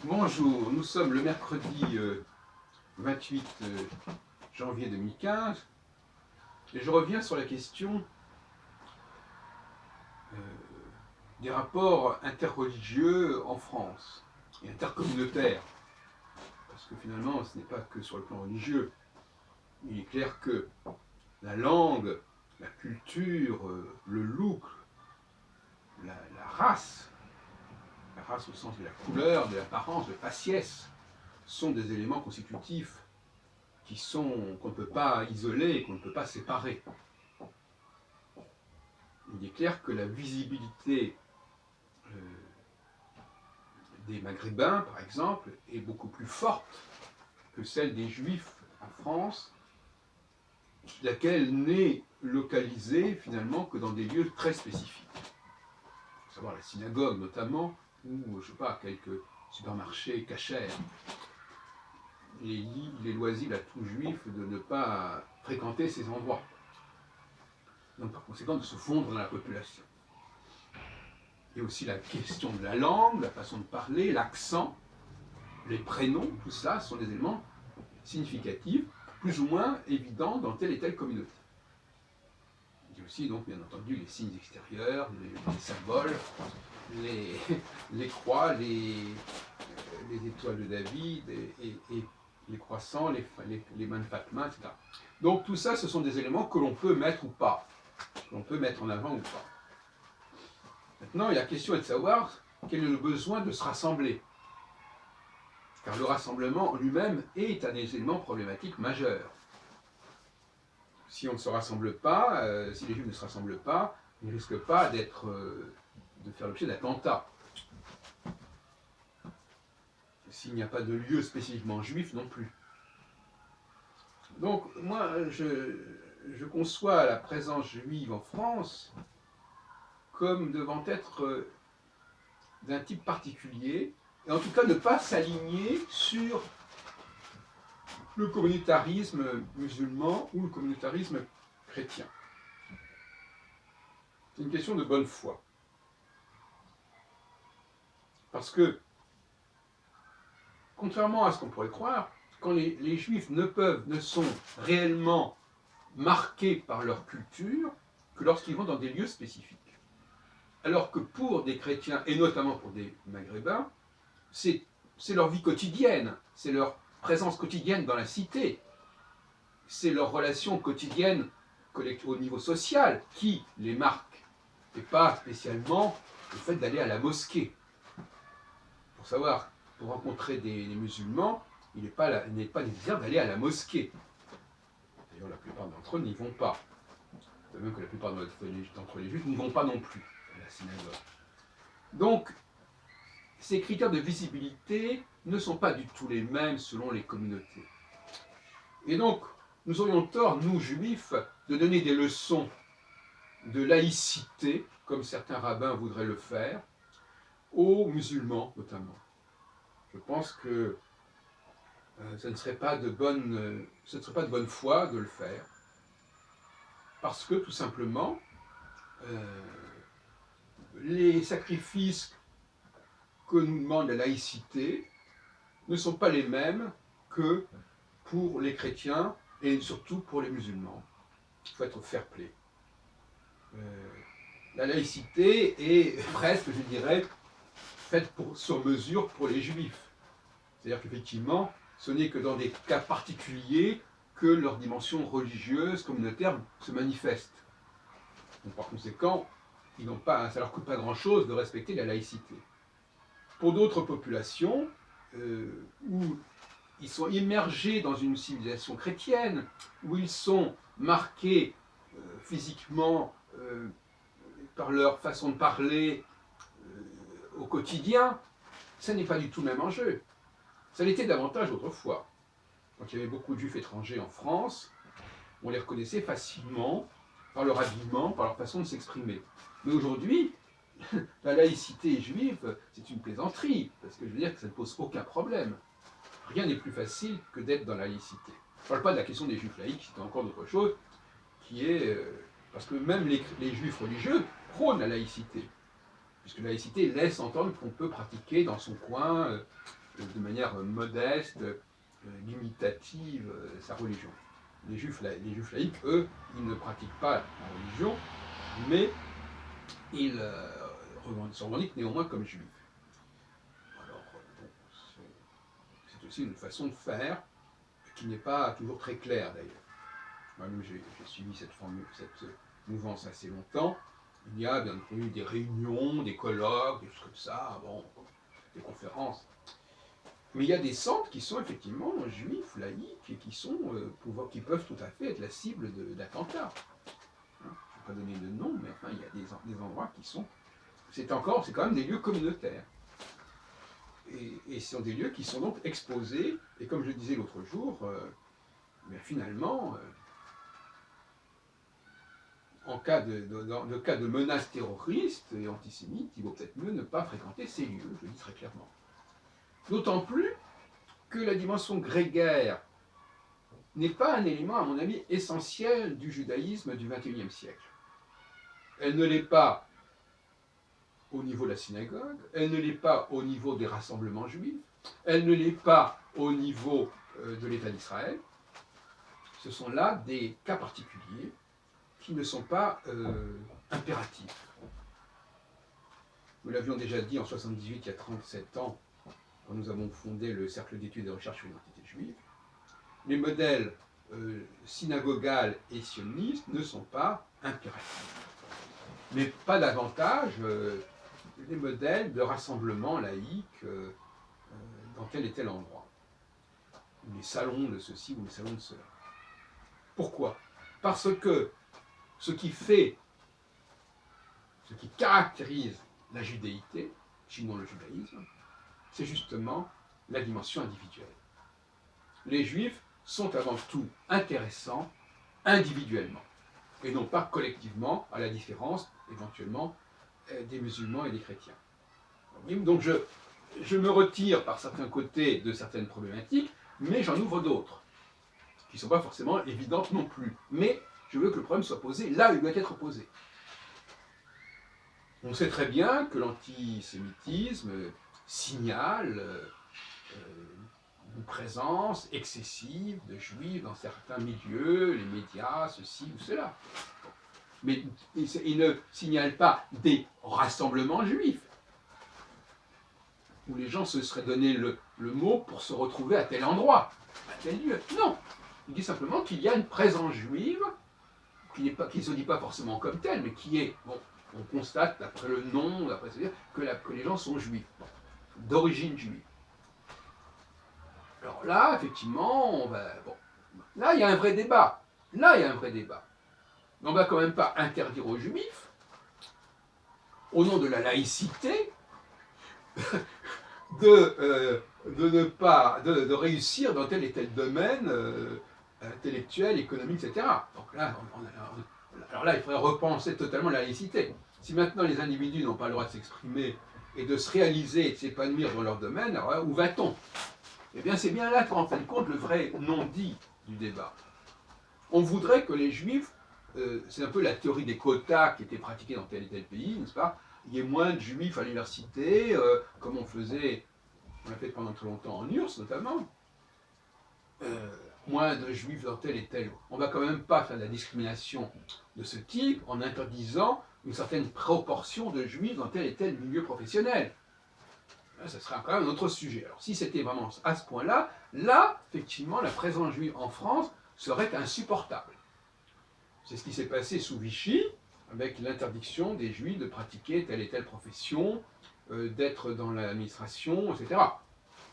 Bonjour, nous sommes le mercredi 28 janvier 2015 et je reviens sur la question euh, des rapports interreligieux en France et intercommunautaires. Parce que finalement, ce n'est pas que sur le plan religieux. Il est clair que la langue, la culture, le look, la race au sens de la couleur, de l'apparence, de faciès, sont des éléments constitutifs qu'on ne peut pas isoler, qu'on ne peut pas séparer. Il est clair que la visibilité des Maghrébins, par exemple, est beaucoup plus forte que celle des Juifs en France, laquelle n'est localisée finalement que dans des lieux très spécifiques. Il faut savoir la synagogue notamment, ou je ne sais pas, quelques supermarchés cachers. Il est loisible à tout juif de ne pas fréquenter ces endroits. Donc par conséquent de se fondre dans la population. Il y a aussi la question de la langue, la façon de parler, l'accent, les prénoms, tout ça sont des éléments significatifs, plus ou moins évidents dans telle et telle communauté. Il y a aussi donc bien entendu les signes extérieurs, les symboles, les croix, les étoiles de David et les croissants, les mains de Fatma, etc. Donc tout ça, ce sont des éléments que l'on peut mettre ou pas, que l'on peut mettre en avant ou pas. Maintenant, la question est de savoir quel est le besoin de se rassembler. Car le rassemblement en lui-même est un des éléments problématiques majeurs. Si on ne se rassemble pas, si les Juifs ne se rassemblent pas, ils ne risquent pas de faire l'objet d'attentats. S'il n'y a pas de lieu spécifiquement juif non plus. Donc, moi, je conçois la présence juive en France comme devant être d'un type particulier, et en tout cas ne pas s'aligner sur le communautarisme musulman ou le communautarisme chrétien. C'est une question de bonne foi. Parce que, contrairement à ce qu'on pourrait croire, quand les juifs ne sont réellement marqués par leur culture que lorsqu'ils vont dans des lieux spécifiques. Alors que pour des chrétiens, et notamment pour des maghrébins, c'est leur vie quotidienne, c'est leur présence quotidienne dans la cité, c'est leur relation quotidienne au niveau social qui les marque, et pas spécialement le fait d'aller à la mosquée. Pour rencontrer des musulmans, il n'est pas nécessaire d'aller à la mosquée. D'ailleurs, la plupart d'entre eux n'y vont pas. De même que la plupart d'entre les juifs n'y vont pas non plus à la synagogue. Donc, ces critères de visibilité ne sont pas du tout les mêmes selon les communautés. Et donc, nous aurions tort, nous juifs, de donner des leçons de laïcité, comme certains rabbins voudraient le faire, aux musulmans notamment. Je pense que ce ne serait pas de bonne foi de le faire, parce que tout simplement, les sacrifices que nous demande la laïcité ne sont pas les mêmes que pour les chrétiens et surtout pour les musulmans. Il faut être fair-play. La laïcité est presque, je dirais, faite sur mesure pour les juifs. C'est-à-dire qu'effectivement, ce n'est que dans des cas particuliers que leur dimension religieuse, communautaire se manifeste. Donc, par conséquent, ça ne leur coûte pas grand-chose de respecter la laïcité. Pour d'autres populations, où ils sont immergés dans une civilisation chrétienne, où ils sont marqués physiquement par leur façon de parler au quotidien, ça n'est pas du tout le même enjeu. Ça l'était davantage autrefois. Quand il y avait beaucoup de juifs étrangers en France, on les reconnaissait facilement par leur habillement, par leur façon de s'exprimer. Mais aujourd'hui, la laïcité juive, c'est une plaisanterie, parce que je veux dire que ça ne pose aucun problème. Rien n'est plus facile que d'être dans la laïcité. Je ne parle pas de la question des juifs laïcs, c'est encore d'autre chose, qui est... parce que même les juifs religieux prônent la laïcité, puisque la laïcité laisse entendre qu'on peut pratiquer dans son coin de manière modeste, limitative, sa religion. Les juifs laïcs, eux, ils ne pratiquent pas la religion, mais ils se revendiquent néanmoins comme juifs. Alors, bon, c'est aussi une façon de faire qui n'est pas toujours très claire d'ailleurs. Moi-même, j'ai suivi cette mouvance assez longtemps. Il y a bien entendu des réunions, des colloques, des choses comme ça, bon, des conférences. Mais il y a des centres qui sont effectivement juifs, laïcs, et qui peuvent tout à fait être la cible d'attentats. Je ne vais pas donner de nom, mais enfin, il y a des endroits qui sont... C'est quand même des lieux communautaires. Et ce sont des lieux qui sont donc exposés, et comme je le disais l'autre jour, finalement, en cas de menaces terroristes et antisémites, il vaut peut-être mieux ne pas fréquenter ces lieux, je le dis très clairement. D'autant plus que la dimension grégaire n'est pas un élément, à mon avis, essentiel du judaïsme du XXIe siècle. Elle ne l'est pas au niveau de la synagogue, elle ne l'est pas au niveau des rassemblements juifs, elle ne l'est pas au niveau de l'État d'Israël. Ce sont là des cas particuliers qui ne sont pas impératifs. Nous l'avions déjà dit en 1978, il y a 37 ans, quand nous avons fondé le Cercle d'études et de recherche sur l'identité juive, les modèles synagogal et sionistes ne sont pas impératifs. Mais pas davantage les modèles de rassemblement laïque dans tel et tel endroit. Ou les salons de ceci ou les salons de cela. Pourquoi? Parce que ce qui caractérise la judéité, sinon le judaïsme, c'est justement la dimension individuelle. Les juifs sont avant tout intéressants individuellement, et non pas collectivement, à la différence éventuellement des musulmans et des chrétiens. Donc je me retire par certains côtés de certaines problématiques, mais j'en ouvre d'autres, qui ne sont pas forcément évidentes non plus. Mais je veux que le problème soit posé là où il doit être posé. On sait très bien que l'antisémitisme signale une présence excessive de juifs dans certains milieux, les médias, ceci ou cela. Mais il ne signale pas des rassemblements juifs, où les gens se seraient donné le mot pour se retrouver à tel endroit, à tel lieu. Non, il dit simplement qu'il y a une présence juive, qui ne se dit pas forcément comme telle, mais qui est, bon, on constate d'après le nom, d'après ce que les gens sont juifs, d'origine juive. Alors là, effectivement, là, il y a un vrai débat. Là, il y a un vrai débat. Mais on ne va quand même pas interdire aux juifs, au nom de la laïcité, de réussir dans tel et tel domaine intellectuel, économique, etc. Donc là, alors là, il faudrait repenser totalement la laïcité. Si maintenant les individus n'ont pas le droit de s'exprimer et de se réaliser et de s'épanouir dans leur domaine, alors là, où va-t-on? Eh bien, c'est bien là qu'en fin de compte, le vrai non-dit du débat. On voudrait que les juifs, c'est un peu la théorie des quotas qui était pratiquée dans tel et tel pays, n'est-ce pas? Il y ait moins de juifs à l'université, comme on l'a fait pendant très longtemps en URSS notamment, moins de juifs dans tel et tel. On ne va quand même pas faire de la discrimination de ce type en interdisant une certaine proportion de juifs dans tel et tel milieu professionnel. Là, ça sera quand même un autre sujet. Alors si c'était vraiment à ce point-là, là, effectivement, la présence juive en France serait insupportable. C'est ce qui s'est passé sous Vichy, avec l'interdiction des juifs de pratiquer telle et telle profession, d'être dans l'administration, etc.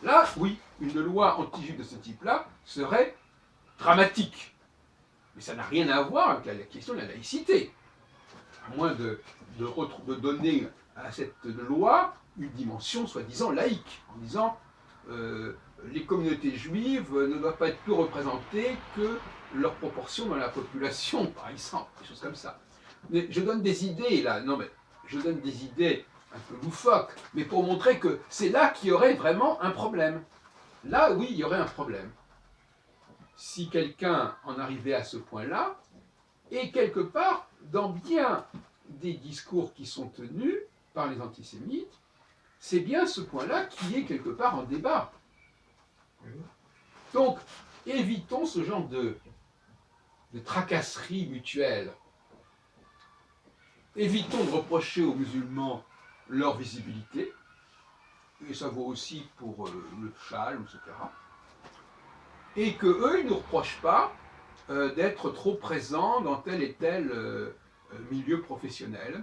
Là, oui, une loi anti-juive de ce type-là serait dramatique. Mais ça n'a rien à voir avec la question de la laïcité. À moins de donner à cette loi une dimension soi-disant laïque, en disant les communautés juives ne doivent pas être plus représentées que leur proportion dans la population, par exemple, des choses comme ça. Mais je donne des idées là, non mais je donne des idées un peu loufoques, mais pour montrer que c'est là qu'il y aurait vraiment un problème. Là, oui, il y aurait un problème. Si quelqu'un en arrivait à ce point-là, et quelque part, dans bien des discours qui sont tenus par les antisémites, c'est bien ce point-là qui est quelque part en débat. Donc, évitons ce genre de tracasserie mutuelle. Évitons de reprocher aux musulmans leur visibilité, et ça vaut aussi pour le châle, etc. Et qu'eux, ils ne nous reprochent pas d'être trop présents dans tel et tel milieu professionnel.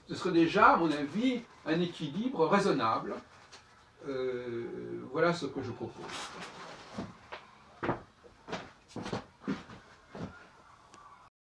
Ce serait déjà, à mon avis, un équilibre raisonnable. Voilà ce que je propose.